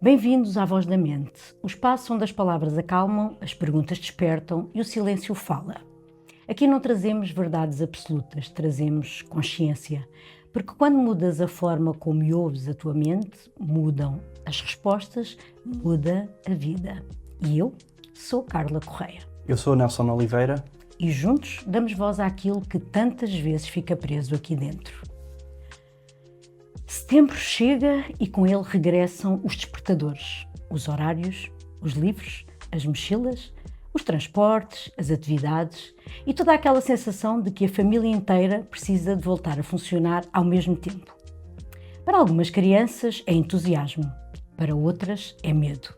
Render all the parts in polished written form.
Bem-vindos à Voz da Mente, o espaço onde as palavras acalmam, as perguntas despertam e o silêncio fala. Aqui não trazemos verdades absolutas, trazemos consciência, porque quando mudas a forma como ouves a tua mente, mudam as respostas, muda a vida. E eu sou Carla Correia. Eu sou Nelson Oliveira. E juntos damos voz àquilo que tantas vezes fica preso aqui dentro. Setembro chega e com ele regressam os despertadores, os horários, os livros, as mochilas, os transportes, as atividades e toda aquela sensação de que a família inteira precisa de voltar a funcionar ao mesmo tempo. Para algumas crianças é entusiasmo, para outras é medo.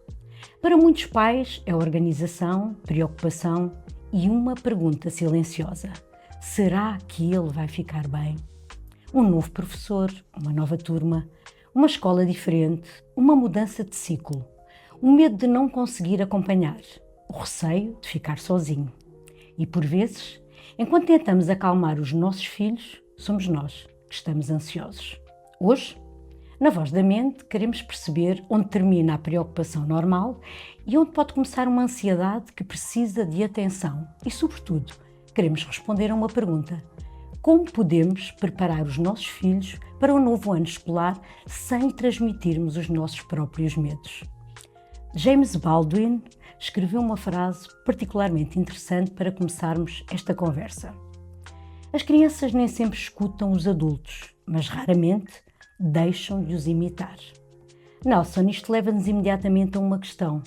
Para muitos pais é organização, preocupação e uma pergunta silenciosa: será que ele vai ficar bem? Um novo professor, uma nova turma, uma escola diferente, uma mudança de ciclo, o medo de não conseguir acompanhar, o receio de ficar sozinho. E por vezes, enquanto tentamos acalmar os nossos filhos, somos nós que estamos ansiosos. Hoje, na Voz da Mente, queremos perceber onde termina a preocupação normal e onde pode começar uma ansiedade que precisa de atenção. E, sobretudo, queremos responder a uma pergunta: como podemos preparar os nossos filhos para o novo ano escolar sem transmitirmos os nossos próprios medos? James Baldwin escreveu uma frase particularmente interessante para começarmos esta conversa. As crianças nem sempre escutam os adultos, mas raramente deixam de os imitar. Nelson, isto leva-nos imediatamente a uma questão.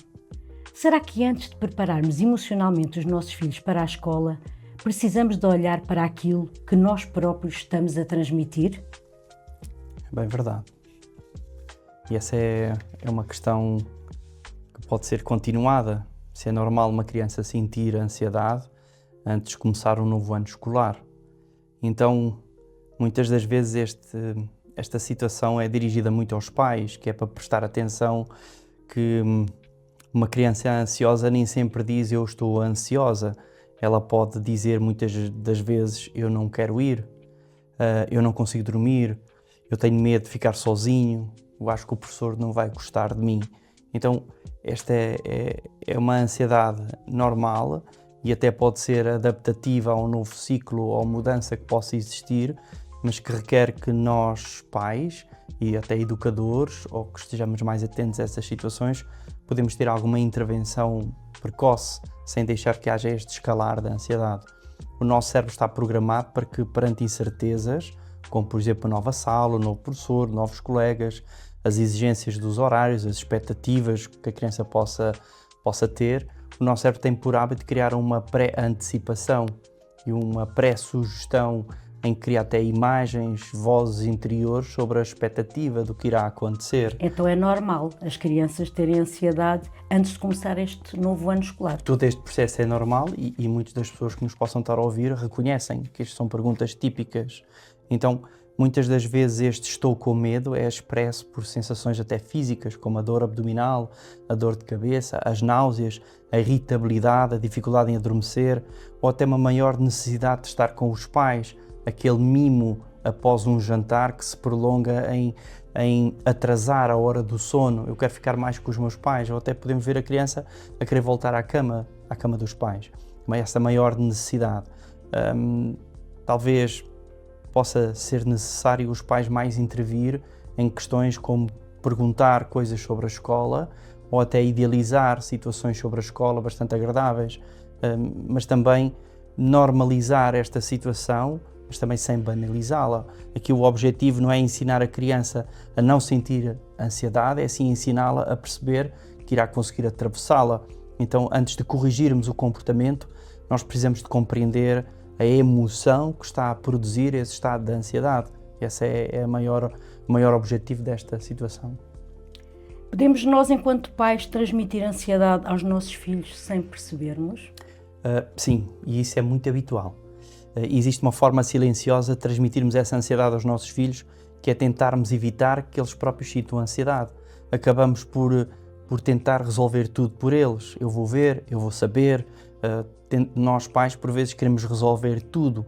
Será que antes de prepararmos emocionalmente os nossos filhos para a escola, precisamos de olhar para aquilo que nós próprios estamos a transmitir? Bem verdade. E essa é uma questão que pode ser continuada. Se é normal uma criança sentir ansiedade antes de começar um novo ano escolar. Então, muitas das vezes esta situação é dirigida muito aos pais, que é para prestar atenção que uma criança ansiosa nem sempre diz eu estou ansiosa. Ela pode dizer muitas das vezes eu não quero ir, eu não consigo dormir, eu tenho medo de ficar sozinho, eu acho que o professor não vai gostar de mim. Então esta é uma ansiedade normal e até pode ser adaptativa a um novo ciclo ou mudança que possa existir, mas que requer que nós, pais e até educadores, ou que estejamos mais atentos a essas situações, podemos ter alguma intervenção precoce, sem deixar que haja este escalar da ansiedade. O nosso cérebro está programado para que, perante incertezas, como por exemplo a nova sala, o novo professor, novos colegas, as exigências dos horários, as expectativas que a criança possa ter, o nosso cérebro tem por hábito de criar uma pré-antecipação e uma pré-sugestão em que cria até imagens, vozes interiores sobre a expectativa do que irá acontecer. Então é normal as crianças terem ansiedade antes de começar este novo ano escolar. Todo este processo é normal e muitas das pessoas que nos possam estar a ouvir reconhecem que estas são perguntas típicas. Então, muitas das vezes este estou com medo é expresso por sensações até físicas, como a dor abdominal, a dor de cabeça, as náuseas, a irritabilidade, a dificuldade em adormecer ou até uma maior necessidade de estar com os pais, aquele mimo após um jantar que se prolonga em atrasar a hora do sono. Eu quero ficar mais com os meus pais, ou até podemos ver a criança a querer voltar à cama dos pais. Mas essa maior necessidade. Talvez possa ser necessário os pais mais intervir em questões como perguntar coisas sobre a escola ou até idealizar situações sobre a escola bastante agradáveis, mas também normalizar esta situação, mas também sem banalizá-la. Aqui o objetivo não é ensinar a criança a não sentir ansiedade, é sim ensiná-la a perceber que irá conseguir atravessá-la. Então, antes de corrigirmos o comportamento, nós precisamos de compreender a emoção que está a produzir esse estado de ansiedade. Esse é o maior objetivo desta situação. Podemos nós, enquanto pais, transmitir ansiedade aos nossos filhos sem percebermos? Sim, e isso é muito habitual. Existe uma forma silenciosa de transmitirmos essa ansiedade aos nossos filhos, que é tentarmos evitar que eles próprios sintam ansiedade. Acabamos por tentar resolver tudo por eles. Eu vou ver, eu vou saber, Nós pais, por vezes, queremos resolver tudo,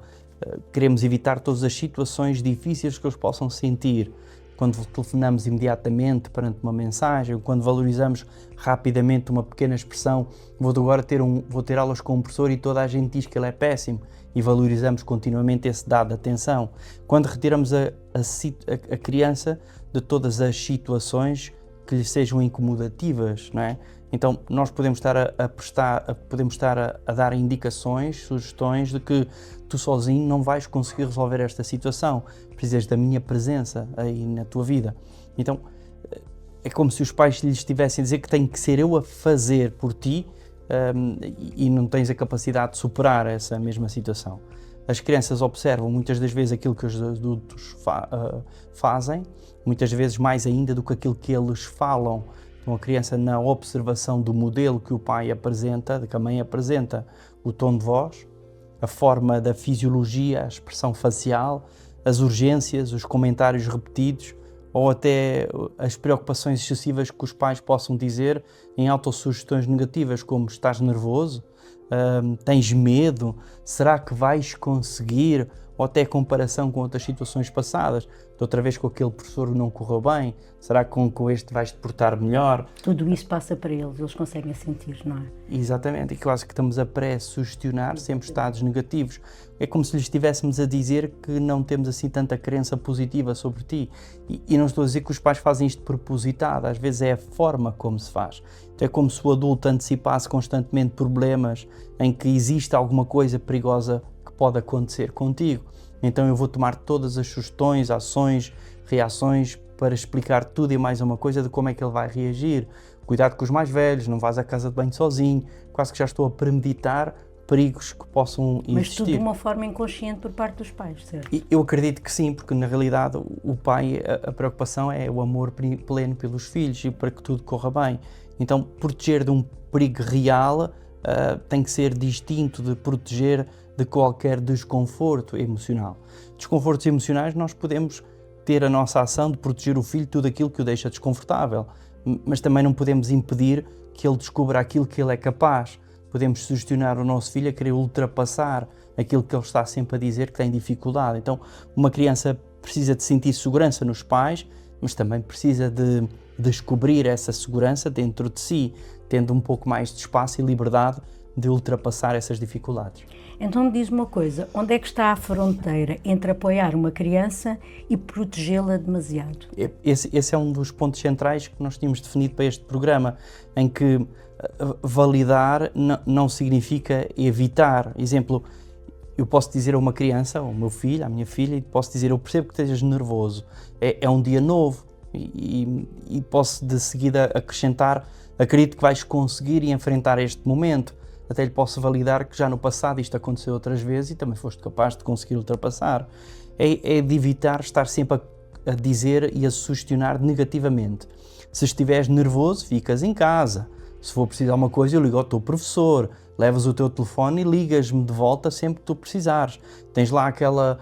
queremos evitar todas as situações difíceis que eles possam sentir. Quando telefonamos imediatamente perante uma mensagem, quando valorizamos rapidamente uma pequena expressão, vou ter aulas com um professor e toda a gente diz que ele é péssimo, e valorizamos continuamente esse dado de atenção. Quando retiramos a criança de todas as situações que lhe sejam incomodativas, não é? Então nós podemos estar a dar indicações, sugestões de que tu sozinho não vais conseguir resolver esta situação, precisas da minha presença aí na tua vida. Então é como se os pais lhes estivessem a dizer que tem que ser eu a fazer por ti, e não tens a capacidade de superar essa mesma situação. As crianças observam muitas das vezes aquilo que os adultos fazem, muitas vezes mais ainda do que aquilo que eles falam. Então a criança, na observação do modelo que o pai apresenta, que a mãe apresenta, o tom de voz, a forma da fisiologia, a expressão facial, as urgências, os comentários repetidos, ou até as preocupações excessivas que os pais possam dizer em autossugestões negativas, como estás nervoso, tens medo, será que vais conseguir, ou até comparação com outras situações passadas, de outra vez com aquele professor não correu bem, será que com este vais-te portar melhor? Tudo isso passa para eles conseguem sentir, não é? Exatamente, e quase que estamos a pré-sugestionar sempre estados negativos. É como se lhes estivéssemos a dizer que não temos assim tanta crença positiva sobre ti. E não estou a dizer que os pais fazem isto propositado, às vezes é a forma como se faz. Então é como se o adulto antecipasse constantemente problemas em que existe alguma coisa perigosa que pode acontecer contigo. Então eu vou tomar todas as sugestões, ações, reações para explicar tudo e mais uma coisa de como é que ele vai reagir. Cuidado com os mais velhos, não vás à casa de banho sozinho, quase que já estou a premeditar perigos que possam existir. Mas tudo de uma forma inconsciente por parte dos pais, certo? Eu acredito que sim, porque na realidade o pai, a preocupação é o amor pleno pelos filhos e para que tudo corra bem. Então proteger de um perigo real tem que ser distinto de proteger de qualquer desconforto emocional. Desconfortos emocionais nós podemos ter a nossa ação de proteger o filho de tudo aquilo que o deixa desconfortável, mas também não podemos impedir que ele descubra aquilo que ele é capaz. Podemos sugestionar o nosso filho a querer ultrapassar aquilo que ele está sempre a dizer que tem dificuldade. Então, uma criança precisa de sentir segurança nos pais, mas também precisa de descobrir essa segurança dentro de si, tendo um pouco mais de espaço e liberdade de ultrapassar essas dificuldades. Então diz uma coisa, onde é que está a fronteira entre apoiar uma criança e protegê-la demasiado? Esse é um dos pontos centrais que nós tínhamos definido para este programa, em que validar não significa evitar. Exemplo, eu posso dizer a uma criança, ao meu filho, à minha filha, posso dizer, eu percebo que estejas nervoso, é um dia novo, e posso de seguida acrescentar, acredito que vais conseguir enfrentar este momento. Até lhe posso validar que já no passado isto aconteceu outras vezes e também foste capaz de conseguir ultrapassar. É de evitar estar sempre a dizer e a sugestionar negativamente. Se estiveres nervoso, ficas em casa. Se for preciso alguma coisa, eu ligo ao teu professor, levas o teu telefone e ligas-me de volta sempre que tu precisares. Tens lá aquela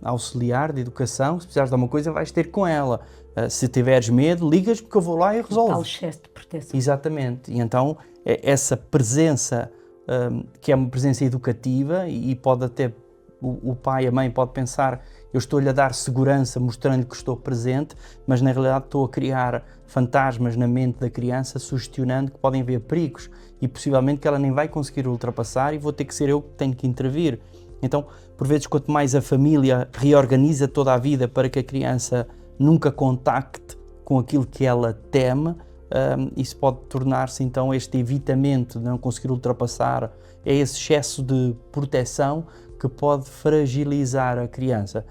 auxiliar de educação, se precisares de alguma coisa vais ter com ela. Se tiveres medo, ligas-me que eu vou lá e resolvo. Tal excesso de proteção. Exatamente. E então essa presença, que é uma presença educativa, e pode até o pai, a mãe pode pensar, eu estou-lhe a dar segurança mostrando-lhe que estou presente, mas na realidade estou a criar fantasmas na mente da criança, sugestionando que podem haver perigos e possivelmente que ela nem vai conseguir ultrapassar e vou ter que ser eu que tenho que intervir. Então, por vezes, quanto mais a família reorganiza toda a vida para que a criança nunca contacte com aquilo que ela teme, isso pode tornar-se então este evitamento de não conseguir ultrapassar, é esse excesso de proteção que pode fragilizar a criança.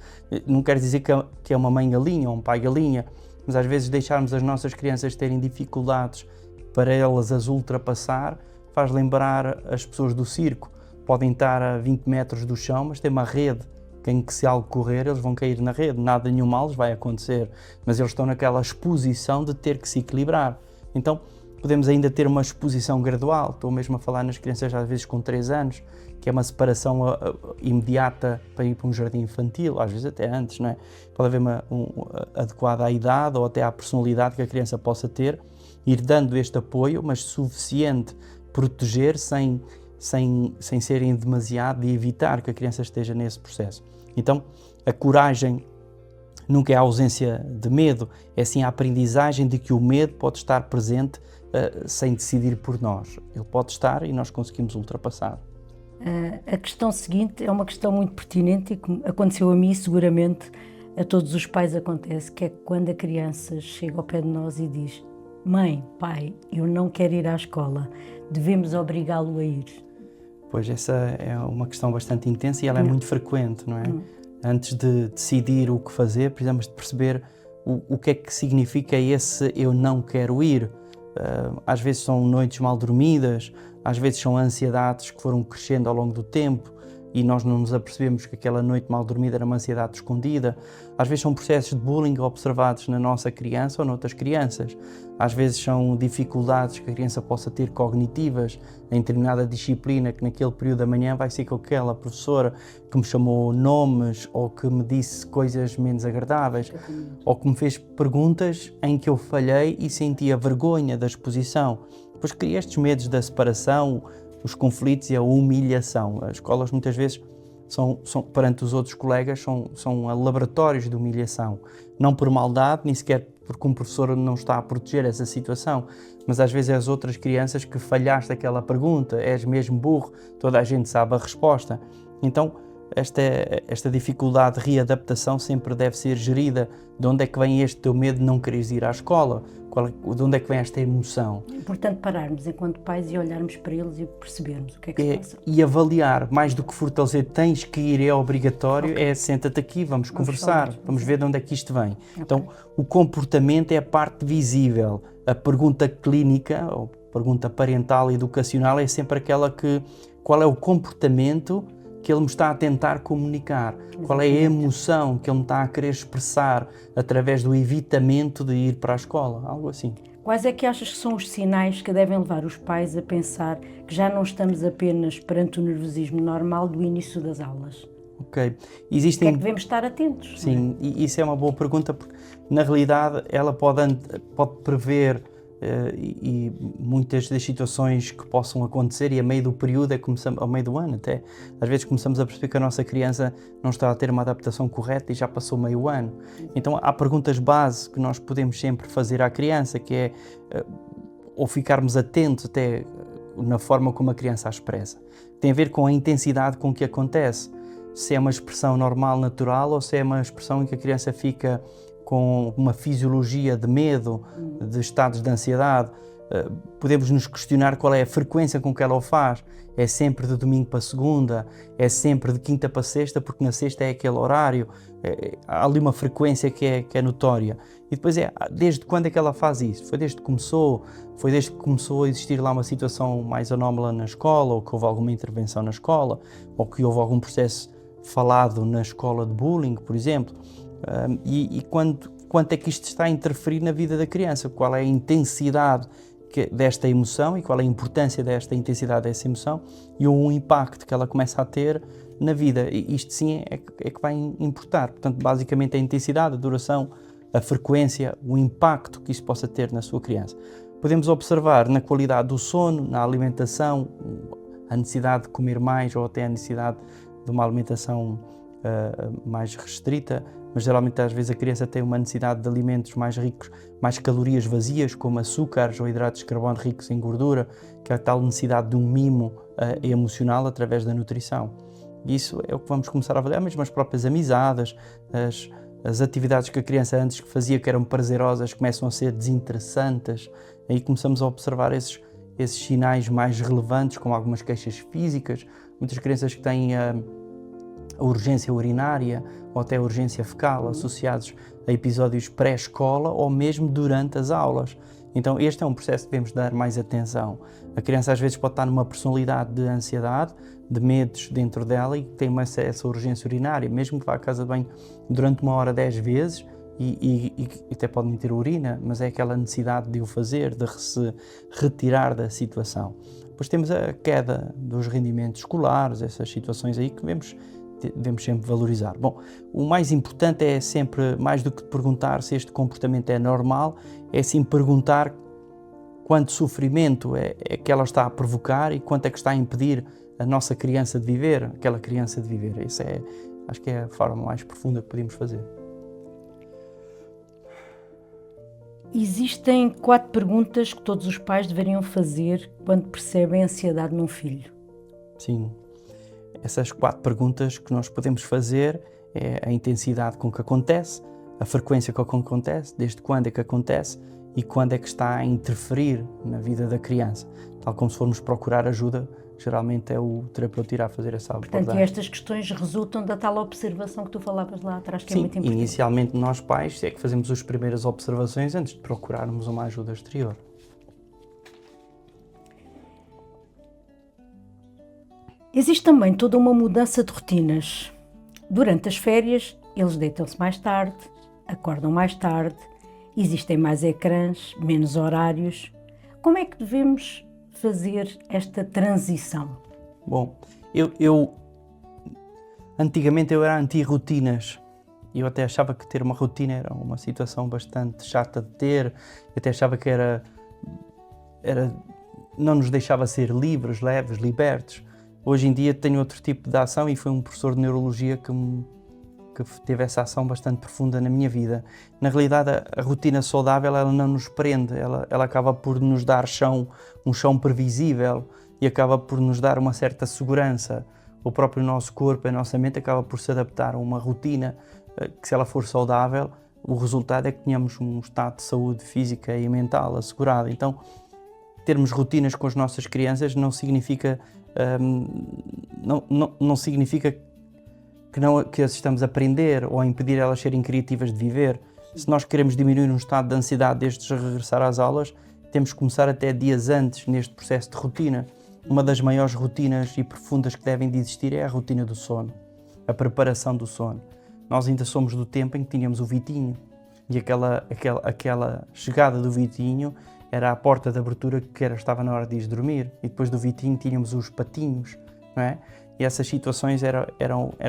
Não quer dizer que é uma mãe galinha ou um pai galinha, mas às vezes deixarmos as nossas crianças terem dificuldades para elas as ultrapassar faz lembrar as pessoas do circo. Podem estar a 20 metros do chão, mas tem uma rede em que se algo correr, eles vão cair na rede, nada nenhum mal lhes vai acontecer, mas eles estão naquela exposição de ter que se equilibrar. Então, podemos ainda ter uma exposição gradual, estou mesmo a falar nas crianças às vezes com 3 anos, que é uma separação imediata para ir para um jardim infantil, às vezes até antes, não é? Pode haver uma adequada à idade ou até à personalidade que a criança possa ter, ir dando este apoio, mas suficiente proteger sem serem demasiado e evitar que a criança esteja nesse processo. Então, a coragem nunca é a ausência de medo, é sim a aprendizagem de que o medo pode estar presente sem decidir por nós. Ele pode estar e nós conseguimos ultrapassar. A questão seguinte é uma questão muito pertinente e que aconteceu a mim e seguramente a todos os pais acontece, que é quando a criança chega ao pé de nós e diz: mãe, pai, eu não quero ir à escola, devemos obrigá-lo a ir. Pois essa é uma questão bastante intensa e ela é muito frequente, não é? Antes de decidir o que fazer, precisamos de perceber o que é que significa esse eu não quero ir. Às vezes são noites mal dormidas, às vezes são ansiedades que foram crescendo ao longo do tempo e nós não nos apercebemos que aquela noite mal dormida era uma ansiedade escondida. Às vezes são processos de bullying observados na nossa criança ou noutras crianças. Às vezes são dificuldades que a criança possa ter cognitivas em determinada disciplina, que naquele período da manhã vai ser com aquela professora que me chamou nomes ou que me disse coisas menos agradáveis ou que me fez perguntas em que eu falhei e sentia vergonha da exposição. Depois cria estes medos da separação, os conflitos e a humilhação. As escolas muitas vezes são perante os outros colegas, são laboratórios de humilhação. Não por maldade, nem sequer porque um professor não está a proteger essa situação, mas às vezes é as outras crianças que falhaste aquela pergunta, és mesmo burro, toda a gente sabe a resposta. Então, esta dificuldade de readaptação sempre deve ser gerida. De onde é que vem este teu medo de não quereres ir à escola? De onde é que vem esta emoção? É importante pararmos enquanto pais e olharmos para eles e percebermos o que é que se passa. E avaliar, mais do que fortalecer, tens que ir, é obrigatório, é senta-te aqui, vamos conversar, vamos ver de onde é que isto vem. Então, o comportamento é a parte visível. A pergunta clínica, ou pergunta parental e educacional, é sempre aquela que, qual é o comportamento que ele me está a tentar comunicar? Exatamente. Qual é a emoção que ele me está a querer expressar através do evitamento de ir para a escola? Algo assim. Quais é que achas que são os sinais que devem levar os pais a pensar que já não estamos apenas perante o nervosismo normal do início das aulas? Ok. Existem... O que é que devemos estar atentos? Sim, e isso é uma boa pergunta, porque na realidade ela pode prever e muitas das situações que possam acontecer, e a meio do período, ao meio do ano até, às vezes começamos a perceber que a nossa criança não está a ter uma adaptação correta e já passou meio ano. Então há perguntas base que nós podemos sempre fazer à criança, que é ou ficarmos atentos até na forma como a criança a expressa. Tem a ver com a intensidade com que acontece, se é uma expressão normal, natural, ou se é uma expressão em que a criança fica com uma fisiologia de medo, de estados de ansiedade. Podemos nos questionar qual é a frequência com que ela o faz. É sempre de domingo para segunda, é sempre de quinta para sexta, porque na sexta é aquele horário. Há ali uma frequência que é notória. E depois desde quando é que ela faz isso? Foi desde que começou a existir lá uma situação mais anómala na escola, ou que houve alguma intervenção na escola, ou que houve algum processo falado na escola de bullying, por exemplo. E quanto é que isto está a interferir na vida da criança? Qual é a intensidade desta emoção e qual é a importância desta intensidade dessa emoção e o impacto que ela começa a ter na vida? E isto sim é que vai importar. Portanto, basicamente a intensidade, a duração, a frequência, o impacto que isso possa ter na sua criança. Podemos observar na qualidade do sono, na alimentação, a necessidade de comer mais ou até a necessidade de uma alimentação mais restrita, mas geralmente às vezes a criança tem uma necessidade de alimentos mais ricos, mais calorias vazias, como açúcares ou hidratos de carbono ricos em gordura, que é a tal necessidade de um mimo emocional através da nutrição. E isso é o que vamos começar a avaliar, mesmo as próprias amizades, as atividades que a criança antes que fazia, que eram prazerosas, começam a ser desinteressantes. Aí começamos a observar esses sinais mais relevantes, como algumas queixas físicas, muitas crianças que têm a urgência urinária ou até a urgência fecal associados a episódios pré-escola ou mesmo durante as aulas. Então este é um processo que devemos dar mais atenção. A criança às vezes pode estar numa personalidade de ansiedade, de medos dentro dela e tem essa urgência urinária, mesmo que vá à casa de banho durante 1 hora 10 vezes e até pode não ter urina, mas é aquela necessidade de o fazer, de se retirar da situação. Depois temos a queda dos rendimentos escolares, essas situações aí que devemos sempre valorizar. Bom, o mais importante é sempre, mais do que perguntar se este comportamento é normal, é sim perguntar quanto sofrimento é que ela está a provocar e quanto é que está a impedir a nossa criança de viver, aquela criança de viver. Acho que é a forma mais profunda que podemos fazer. Existem 4 perguntas que todos os pais deveriam fazer quando percebem a ansiedade num filho. Sim, essas 4 perguntas que nós podemos fazer é a intensidade com que acontece, a frequência com que acontece, desde quando é que acontece e quando é que está a interferir na vida da criança. Tal como se formos procurar ajuda, geralmente é o terapeuta que irá fazer essa abordagem. Portanto, estas questões resultam da tal observação que tu falavas lá atrás, que Sim, é muito importante. inicialmente nós pais é que fazemos as primeiras observações antes de procurarmos uma ajuda exterior. Existe também toda uma mudança de rotinas. Durante as férias, eles deitam-se mais tarde, acordam mais tarde, existem mais ecrãs, menos horários. Como é que devemos fazer esta transição? Bom, antigamente eu era anti-rotinas. Eu até achava que ter uma rotina era uma situação bastante chata de ter. Eu até achava que não nos deixava ser livres, leves, libertos. Hoje em dia tenho outro tipo de ação e foi um professor de neurologia que teve essa ação bastante profunda na minha vida. Na realidade, a rotina saudável ela não nos prende, ela acaba por nos dar um chão previsível e acaba por nos dar uma certa segurança. O próprio nosso corpo, a nossa mente acaba por se adaptar a uma rotina que, se ela for saudável, o resultado é que tenhamos um estado de saúde física e mental assegurado. Então, termos rotinas com as nossas crianças não significa não significa que as estamos a prender ou a impedir elas serem criativas de viver. Se nós queremos diminuir um estado de ansiedade desde regressar às aulas, temos que começar até dias antes neste processo de rotina. Uma das maiores rotinas e profundas que devem de existir é a rotina do sono, a preparação do sono. Nós ainda somos do tempo em que tínhamos o Vitinho e aquela chegada do Vitinho era a porta de abertura que estava na hora de ir dormir, e depois do Vitinho tínhamos os patinhos, não é? E essas situações era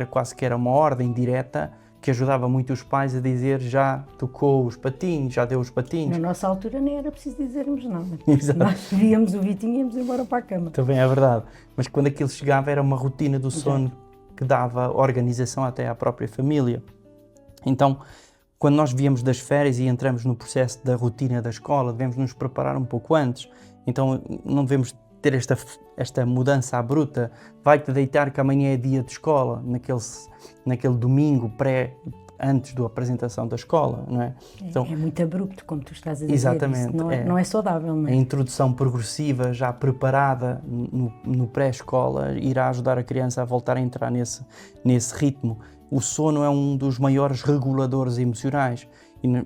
quase que era uma ordem direta que ajudava muito os pais a dizer já tocou os patinhos, já deu os patinhos. Na nossa altura nem era preciso dizermos nada. Exato. Nós víamos o Vitinho e íamos embora para a cama. Também é verdade, mas quando aquilo chegava era uma rotina do sono que dava organização até à própria família. Então, quando nós viemos das férias e entramos no processo da rotina da escola, devemos nos preparar um pouco antes. Então não devemos ter esta mudança à bruta. Vai-te deitar que amanhã é dia de escola, naquele domingo antes da apresentação da escola, não é? Então, é muito abrupto, como tu estás a dizer. Exatamente. Isso não é saudável, não é? A introdução progressiva, já preparada no pré-escola, irá ajudar a criança a voltar a entrar nesse ritmo. O sono é um dos maiores reguladores emocionais e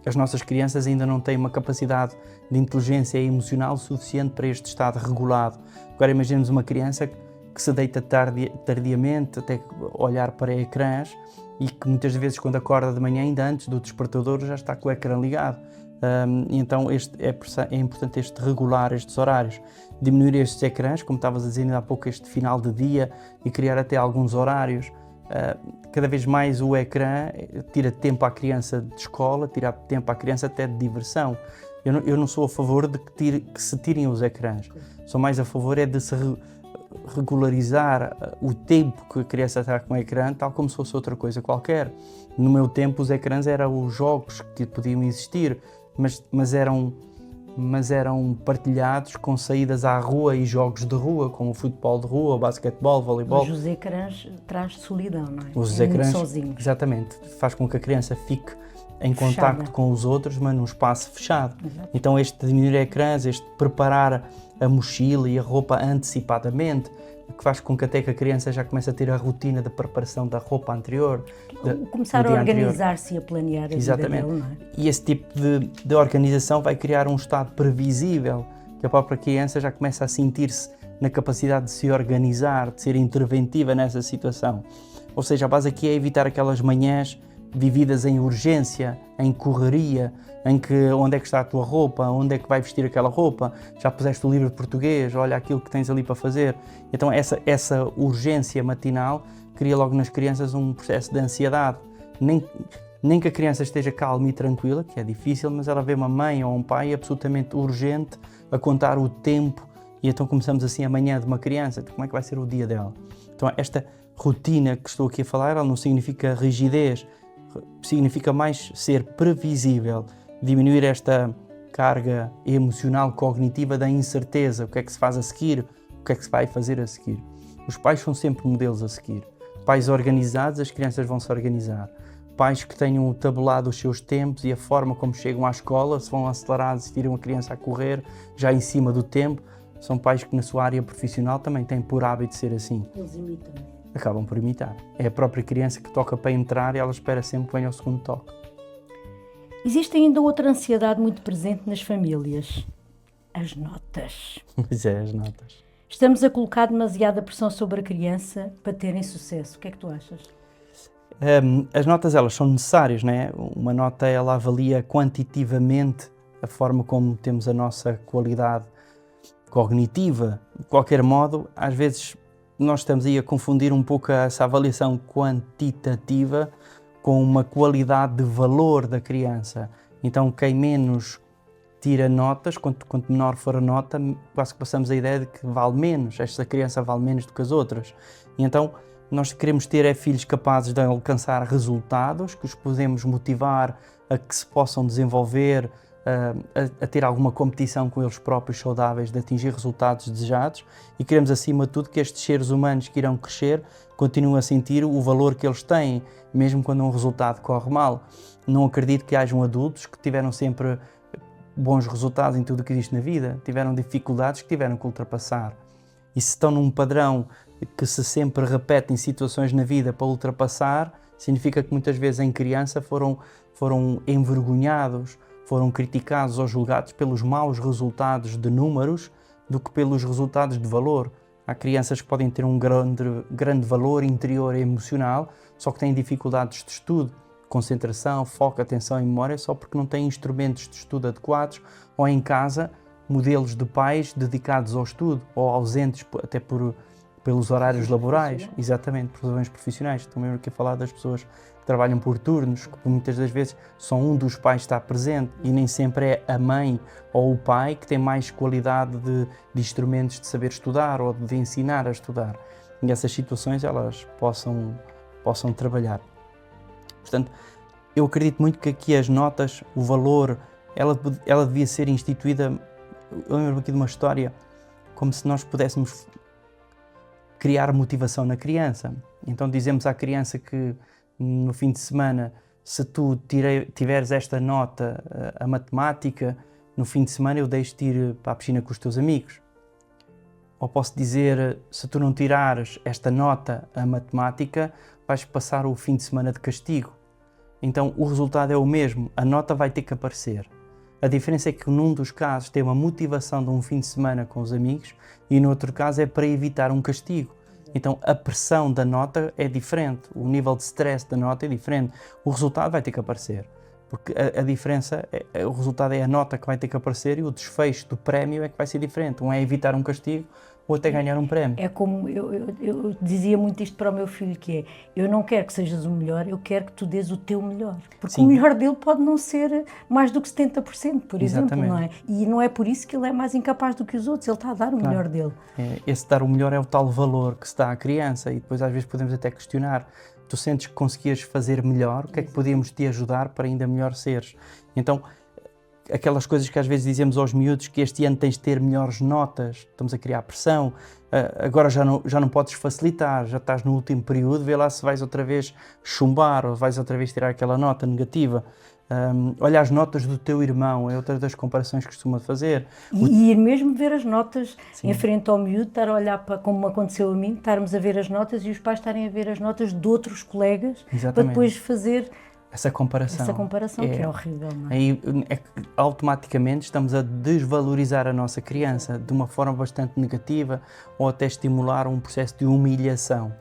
as nossas crianças ainda não têm uma capacidade de inteligência emocional suficiente para este estado regulado. Agora imaginemos uma criança que se deita tardiamente, até olhar para ecrãs, e que muitas vezes quando acorda de manhã, ainda antes do despertador, já está com o ecrã ligado. Então é importante regular estes horários, diminuir estes ecrãs, como estavas a dizer ainda há pouco, este final de dia, e criar até alguns horários. Cada vez mais o ecrã tira tempo à criança de escola, tira tempo à criança até de diversão. Eu não sou a favor de que se tirem os ecrãs, sou mais a favor de se regularizar o tempo que a criança está com o ecrã, tal como se fosse outra coisa qualquer. No meu tempo os ecrãs eram os jogos que podiam existir, mas eram partilhados com saídas à rua e jogos de rua, como futebol de rua, basquetebol, voleibol. Mas os ecrãs traz solidão, não é? Os ecrãs, sozinhos. Exatamente, faz com que a criança fique em contacto com os outros, mas num espaço fechado. Exato. Então este diminuir ecrãs, este preparar a mochila e a roupa antecipadamente, que faz com que até que a criança já comece a ter a rotina de preparação da roupa anterior. Começar a organizar-se e a planear a vida dele, não é? E esse tipo de organização vai criar um estado previsível, que a própria criança já começa a sentir-se na capacidade de se organizar, de ser interventiva nessa situação. Ou seja, a base aqui é evitar aquelas manhãs vividas em urgência, em correria, em que onde é que está a tua roupa, onde é que vai vestir aquela roupa, já puseste o livro de português, olha aquilo que tens ali para fazer. Então essa urgência matinal cria logo nas crianças um processo de ansiedade. nem que a criança esteja calma e tranquila, que é difícil, mas ela vê uma mãe ou um pai absolutamente urgente a contar o tempo, e então começamos assim amanhã de uma criança, como é que vai ser o dia dela? Então esta rotina que estou aqui a falar, ela não significa rigidez, significa mais ser previsível, diminuir esta carga emocional, cognitiva da incerteza, o que é que se faz a seguir, o que é que se vai fazer a seguir. Os pais são sempre modelos a seguir. Pais organizados, as crianças vão se organizar. Pais que tenham tabulado os seus tempos e a forma como chegam à escola, se vão acelerados e tiram a criança a correr já em cima do tempo, são pais que na sua área profissional também têm por hábito ser assim. Eles imitam. Acabam por imitar. É a própria criança que toca para entrar e ela espera sempre que venha o segundo toque. Existe ainda outra ansiedade muito presente nas famílias: as notas. Pois é, as notas. Estamos a colocar demasiada pressão sobre a criança para terem sucesso. O que é que tu achas? As notas, elas são necessárias, não é? Uma nota, ela avalia quantitativamente a forma como temos a nossa qualidade cognitiva. De qualquer modo, às vezes nós estamos aí a confundir um pouco essa avaliação quantitativa com uma qualidade de valor da criança. Então, quem menos tira notas, quanto menor for a nota, quase que passamos a ideia de que vale menos, esta criança vale menos do que as outras. E então, nós queremos ter filhos capazes de alcançar resultados, que os podemos motivar a que se possam desenvolver, a ter alguma competição com eles próprios saudáveis, de atingir resultados desejados, e queremos acima de tudo que estes seres humanos que irão crescer continuem a sentir o valor que eles têm, mesmo quando um resultado corre mal. Não acredito que hajam adultos que tiveram sempre bons resultados em tudo o que existe na vida, tiveram dificuldades que tiveram que ultrapassar. E se estão num padrão que se sempre repete em situações na vida para ultrapassar, significa que muitas vezes em criança foram envergonhados, foram criticados ou julgados pelos maus resultados de números do que pelos resultados de valor. Há crianças que podem ter um grande valor interior e emocional, só que têm dificuldades de estudo, concentração, foco, atenção e memória, só porque não têm instrumentos de estudo adequados, ou em casa, modelos de pais dedicados ao estudo, ou ausentes até pelos horários laborais, exatamente, por razões profissionais. Estou mesmo aqui a falar das pessoas que trabalham por turnos, que muitas das vezes só um dos pais está presente e nem sempre é a mãe ou o pai que tem mais qualidade de instrumentos de saber estudar ou de ensinar a estudar. E essas situações elas possam trabalhar. Portanto, eu acredito muito que aqui as notas, o valor, ela devia ser instituída. Eu lembro aqui de uma história, como se nós pudéssemos criar motivação na criança. Então dizemos à criança que no fim de semana, se tu tiveres esta nota a matemática, no fim de semana eu deixo-te ir para a piscina com os teus amigos. Ou posso dizer, se tu não tirares esta nota a matemática, vais passar o fim de semana de castigo. Então o resultado é o mesmo, a nota vai ter que aparecer. A diferença é que num dos casos tem uma motivação de um fim de semana com os amigos e no outro caso é para evitar um castigo. Então a pressão da nota é diferente, o nível de stress da nota é diferente, o resultado vai ter que aparecer. Porque a diferença, o resultado é a nota que vai ter que aparecer e o desfecho do prémio é que vai ser diferente. Um é evitar um castigo ou até ganhar um prémio. É como, eu dizia muito isto para o meu filho, que é, eu não quero que sejas o melhor, eu quero que tu dês o teu melhor. Porque Sim. O melhor dele pode não ser mais do que 70%, por exemplo, não é? E não é por isso que ele é mais incapaz do que os outros, ele está a dar o melhor dele. Esse dar o melhor é o tal valor que se dá à criança e depois às vezes podemos até questionar. Tu sentes que conseguias fazer melhor, o que é que podíamos te ajudar para ainda melhor seres? Então, aquelas coisas que às vezes dizemos aos miúdos que este ano tens de ter melhores notas, estamos a criar pressão, agora já não podes facilitar, já estás no último período, vê lá se vais outra vez chumbar ou vais outra vez tirar aquela nota negativa. Olha as notas do teu irmão, é outra das comparações que costuma fazer. E ir mesmo ver as notas Sim. em frente ao miúdo, estar a olhar para como aconteceu a mim, estarmos a ver as notas e os pais estarem a ver as notas de outros colegas Exatamente. Para depois fazer essa comparação que é horrível, não é? Aí automaticamente estamos a desvalorizar a nossa criança de uma forma bastante negativa ou até estimular um processo de humilhação.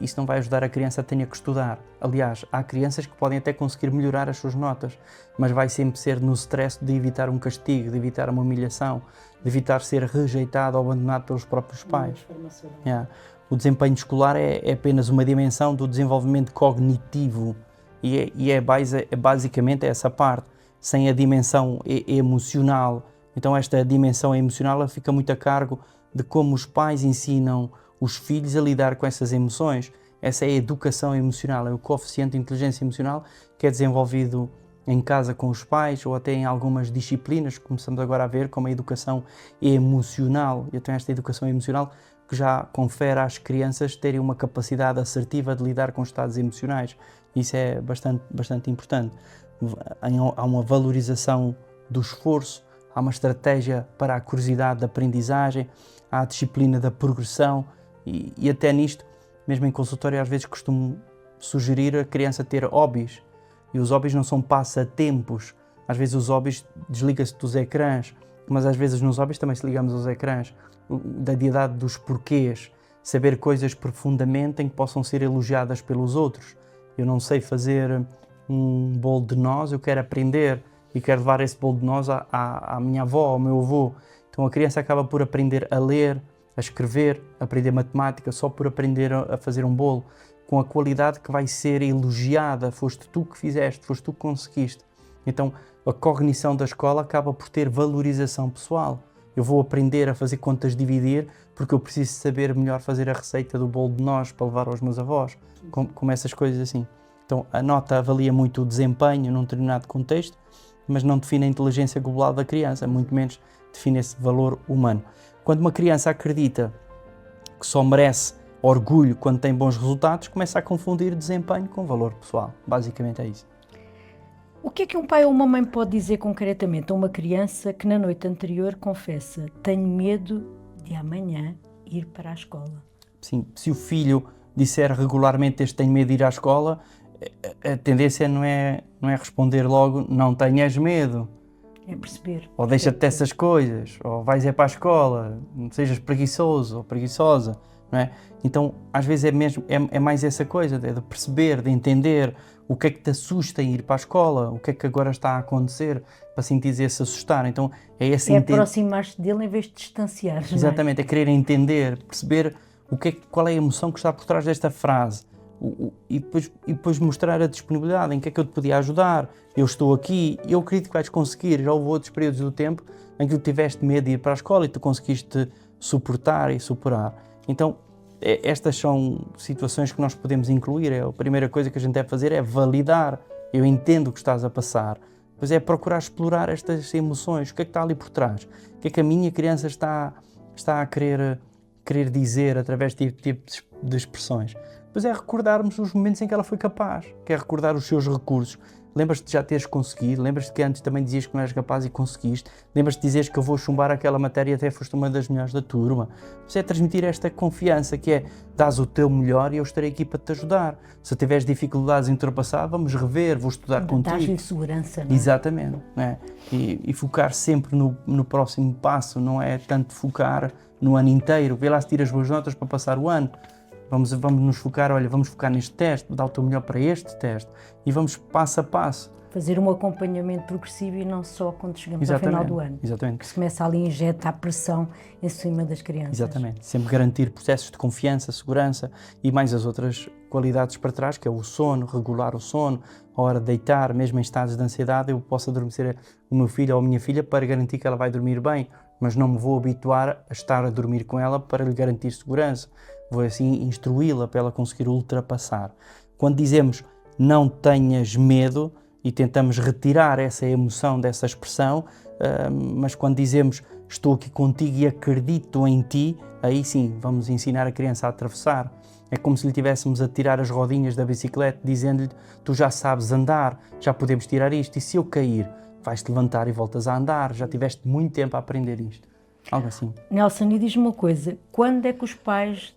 Isso não vai ajudar a criança a ter que estudar. Aliás, há crianças que podem até conseguir melhorar as suas notas, mas vai sempre ser no stress de evitar um castigo, de evitar uma humilhação, de evitar ser rejeitado ou abandonado pelos próprios pais. O desempenho escolar é apenas uma dimensão do desenvolvimento cognitivo É basicamente essa parte, sem a dimensão emocional. Então esta dimensão emocional ela fica muito a cargo de como os pais ensinam os filhos a lidar com essas emoções. Essa é a educação emocional, é o coeficiente de inteligência emocional que é desenvolvido em casa com os pais ou até em algumas disciplinas que começamos agora a ver, como a educação emocional. Eu tenho esta educação emocional que já confere às crianças terem uma capacidade assertiva de lidar com estados emocionais. Isso é bastante importante. Há uma valorização do esforço, há uma estratégia para a curiosidade da aprendizagem, há a disciplina da progressão e até nisto, mesmo em consultório, às vezes costumo sugerir a criança ter hobbies. E os hobbies não são passatempos. Às vezes os hobbies desliga-se dos ecrãs, mas às vezes nos hobbies também se ligamos aos ecrãs. Da diedade dos porquês, saber coisas profundamente em que possam ser elogiadas pelos outros. Eu não sei fazer um bolo de nozes, eu quero aprender e quero levar esse bolo de nozes à minha avó, ao meu avô. Então a criança acaba por aprender a ler, a escrever, a aprender matemática, só por aprender a fazer um bolo, com a qualidade que vai ser elogiada. Foste tu que fizeste, foste tu que conseguiste. Então a cognição da escola acaba por ter valorização pessoal. Eu vou aprender a fazer contas de dividir porque eu preciso saber melhor fazer a receita do bolo de nozes para levar aos meus avós, como essas coisas assim. Então a nota avalia muito o desempenho num determinado contexto, mas não define a inteligência global da criança, muito menos define esse valor humano. Quando uma criança acredita que só merece orgulho quando tem bons resultados, começa a confundir desempenho com valor pessoal. Basicamente é isso. O que é que um pai ou uma mãe pode dizer concretamente a uma criança que na noite anterior confessa: tenho medo de amanhã ir para a escola? Sim, se o filho disser regularmente tenho medo de ir à escola, a tendência não é responder logo não tenhas medo. É perceber. Ou deixa-te dessas coisas, ou vais para a escola, não sejas preguiçoso ou preguiçosa, não é? Então, às vezes é mais essa coisa, de perceber, de entender o que é que te assusta em ir para a escola, o que é que agora está a acontecer, para sentir esse assustar. Então, é esse aproximar-te dele em vez de distanciar. Exatamente, é querer entender, perceber qual é a emoção que está por trás desta frase. E depois mostrar a disponibilidade, em que é que eu te podia ajudar, eu estou aqui, eu acredito que vais conseguir. Já houve outros períodos do tempo em que tu tiveste medo de ir para a escola e tu conseguiste suportar e superar. Então, estas são situações que nós podemos incluir. A primeira coisa que a gente deve fazer é validar. Eu entendo o que estás a passar. Depois é procurar explorar estas emoções, o que é que está ali por trás, o que é que a minha criança está a querer dizer através deste tipo de expressões. Depois é recordarmos os momentos em que ela foi capaz, que é recordar os seus recursos. Lembras-te de já teres conseguido, lembras-te que antes também dizias que não eras capaz e conseguiste, lembras-te de dizeres que eu vou chumbar aquela matéria e até foste uma das melhores da turma. Depois é transmitir esta confiança que é, dás o teu melhor e eu estarei aqui para te ajudar. Se tiveres dificuldades em ultrapassar, vamos rever, vou estudar contigo. Dás-lhe segurança, não é? Exatamente. Não é? E focar sempre no próximo passo, não é tanto focar no ano inteiro, vê lá se tiras boas notas para passar o ano. Vamos nos focar, vamos focar neste teste, dar o teu melhor para este teste e vamos passo a passo. Fazer um acompanhamento progressivo e não só quando chegamos ao final do ano. Exatamente. Que se começa ali a injetar pressão em cima das crianças. Exatamente. Sempre garantir processos de confiança, segurança e mais as outras qualidades para trás, que é o sono, regular o sono, a hora de deitar, mesmo em estados de ansiedade, eu posso adormecer o meu filho ou a minha filha para garantir que ela vai dormir bem, mas não me vou habituar a estar a dormir com ela para lhe garantir segurança. Vou assim instruí-la para ela conseguir ultrapassar. Quando dizemos não tenhas medo e tentamos retirar essa emoção dessa expressão, mas quando dizemos estou aqui contigo e acredito em ti, aí sim vamos ensinar a criança a atravessar. É como se lhe tivéssemos a tirar as rodinhas da bicicleta dizendo-lhe tu já sabes andar, já podemos tirar isto e se eu cair vais-te levantar e voltas a andar, já tiveste muito tempo a aprender isto. Algo assim. Nelson, e diz-me uma coisa, quando é que os pais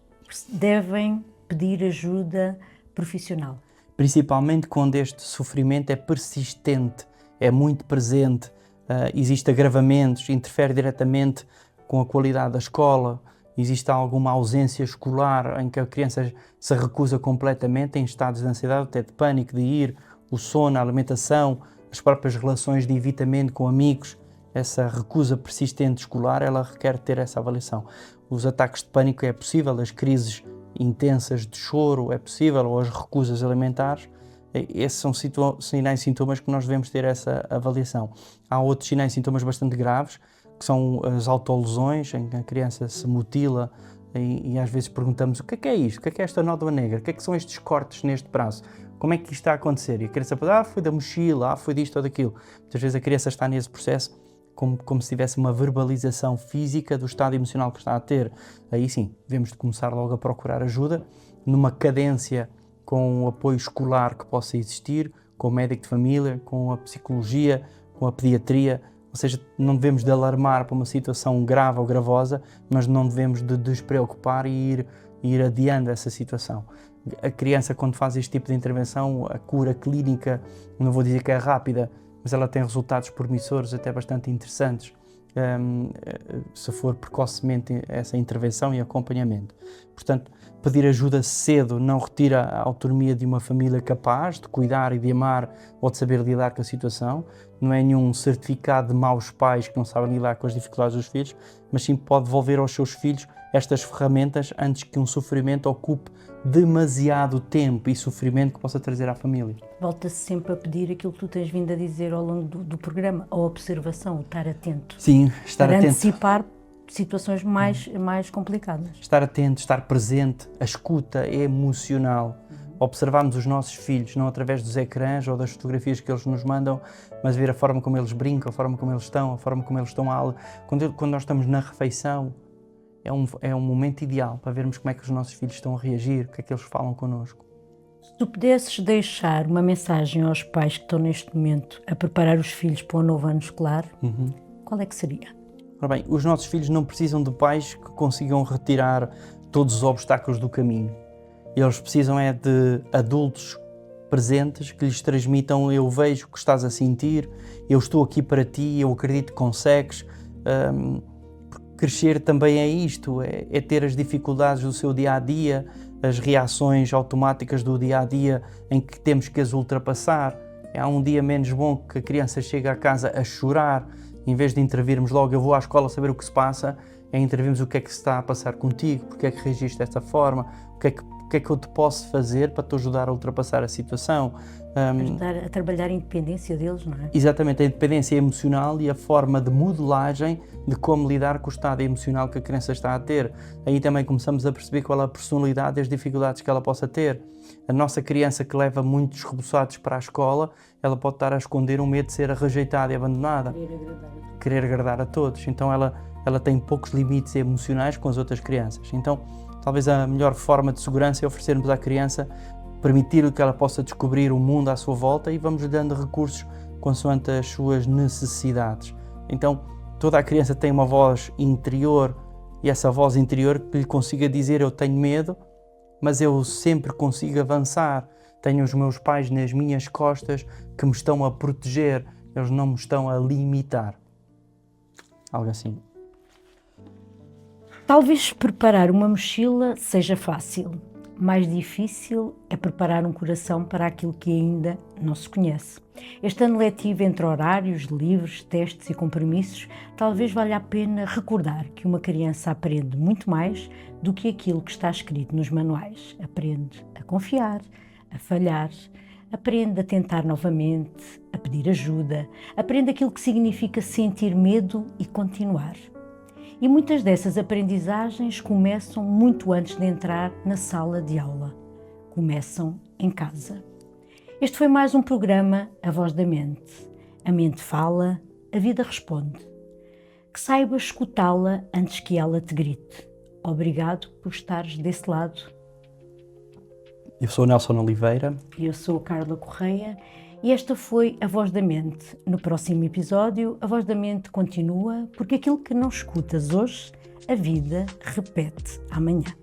devem pedir ajuda profissional? Principalmente quando este sofrimento é persistente, é muito presente, existe agravamentos, interfere diretamente com a qualidade da escola, existe alguma ausência escolar em que a criança se recusa completamente, em estados de ansiedade, até de pânico, de ir, o sono, a alimentação, as próprias relações de evitamento com amigos, essa recusa persistente escolar, ela requer ter essa avaliação. Os ataques de pânico é possível, as crises intensas de choro é possível, ou as recusas alimentares, Esses são sinais e sintomas que nós devemos ter essa avaliação. Há outros sinais e sintomas bastante graves, que são as autolesões, em que a criança se mutila e às vezes perguntamos: o que é isto? O que é esta nódoa negra? O que são estes cortes neste braço? Como é que isto está a acontecer? E a criança fala: foi da mochila, foi disto ou daquilo. Muitas vezes a criança está nesse processo como se tivesse uma verbalização física do estado emocional que está a ter. Aí sim, devemos de começar logo a procurar ajuda, numa cadência com o apoio escolar que possa existir, com o médico de família, com a psicologia, com a pediatria. Ou seja, não devemos de alarmar para uma situação grave ou gravosa, mas não devemos de despreocupar e ir adiando essa situação. A criança, quando faz este tipo de intervenção, a cura clínica, não vou dizer que é rápida, mas ela tem resultados promissores, até bastante interessantes, se for precocemente essa intervenção e acompanhamento. Portanto, pedir ajuda cedo não retira a autonomia de uma família capaz de cuidar e de amar ou de saber lidar com a situação. Não é nenhum certificado de maus pais que não sabem lidar com as dificuldades dos filhos, mas sim pode devolver aos seus filhos estas ferramentas antes que um sofrimento ocupe demasiado tempo e sofrimento que possa trazer à família. Volta-se sempre a pedir aquilo que tu tens vindo a dizer ao longo do programa, a observação, o estar atento. Sim, estar atento. Para antecipar situações mais complicadas. Estar atento, estar presente, a escuta emocional. Observarmos os nossos filhos, não através dos ecrãs ou das fotografias que eles nos mandam, mas ver a forma como eles brincam, a forma como eles estão, a forma como eles estão à aula. Quando nós estamos na refeição, é um momento ideal para vermos como é que os nossos filhos estão a reagir, o que é que eles falam connosco. Se tu pudesses deixar uma mensagem aos pais que estão neste momento a preparar os filhos para o novo ano escolar, qual é que seria? Ora bem, os nossos filhos não precisam de pais que consigam retirar todos os obstáculos do caminho. Eles precisam é de adultos presentes que lhes transmitam: eu vejo o que estás a sentir, eu estou aqui para ti, eu acredito que consegues. Crescer também é isto, é ter as dificuldades do seu dia-a-dia, as reações automáticas do dia-a-dia em que temos que as ultrapassar. Há um dia menos bom que a criança chega a casa a chorar, em vez de intervirmos logo: eu vou à escola saber o que se passa, é intervirmos: o que é que se está a passar contigo, porque é que reagiste desta forma, o que é que eu te posso fazer para te ajudar a ultrapassar a situação. Ajudar a trabalhar a independência deles, não é? Exatamente, a independência emocional e a forma de modelagem de como lidar com o estado emocional que a criança está a ter. Aí também começamos a perceber qual é a personalidade e as dificuldades que ela possa ter. A nossa criança que leva muitos reboçados para a escola, ela pode estar a esconder o medo de ser rejeitada e abandonada. Querer agradar a todos. Então ela tem poucos limites emocionais com as outras crianças. Então, talvez a melhor forma de segurança é oferecermos à criança, permitir que ela possa descobrir o mundo à sua volta, e vamos lhe dando recursos consoante as suas necessidades. Então, toda a criança tem uma voz interior, e essa voz interior que lhe consiga dizer: eu tenho medo, mas eu sempre consigo avançar. Tenho os meus pais nas minhas costas que me estão a proteger, eles não me estão a limitar. Algo assim. Talvez preparar uma mochila seja fácil. Mais difícil é preparar um coração para aquilo que ainda não se conhece. Este ano letivo, entre horários, livros, testes e compromissos, talvez valha a pena recordar que uma criança aprende muito mais do que aquilo que está escrito nos manuais. Aprende a confiar, a falhar, aprende a tentar novamente, a pedir ajuda, aprende aquilo que significa sentir medo e continuar. E muitas dessas aprendizagens começam muito antes de entrar na sala de aula. Começam em casa. Este foi mais um programa A Voz da Mente. A mente fala, a vida responde. Que saibas escutá-la antes que ela te grite. Obrigado por estares desse lado. Eu sou o Nelson Oliveira. E eu sou a Carla Correia. E esta foi A Voz da Mente. No próximo episódio, A Voz da Mente continua, porque aquilo que não escutas hoje, a vida repete amanhã.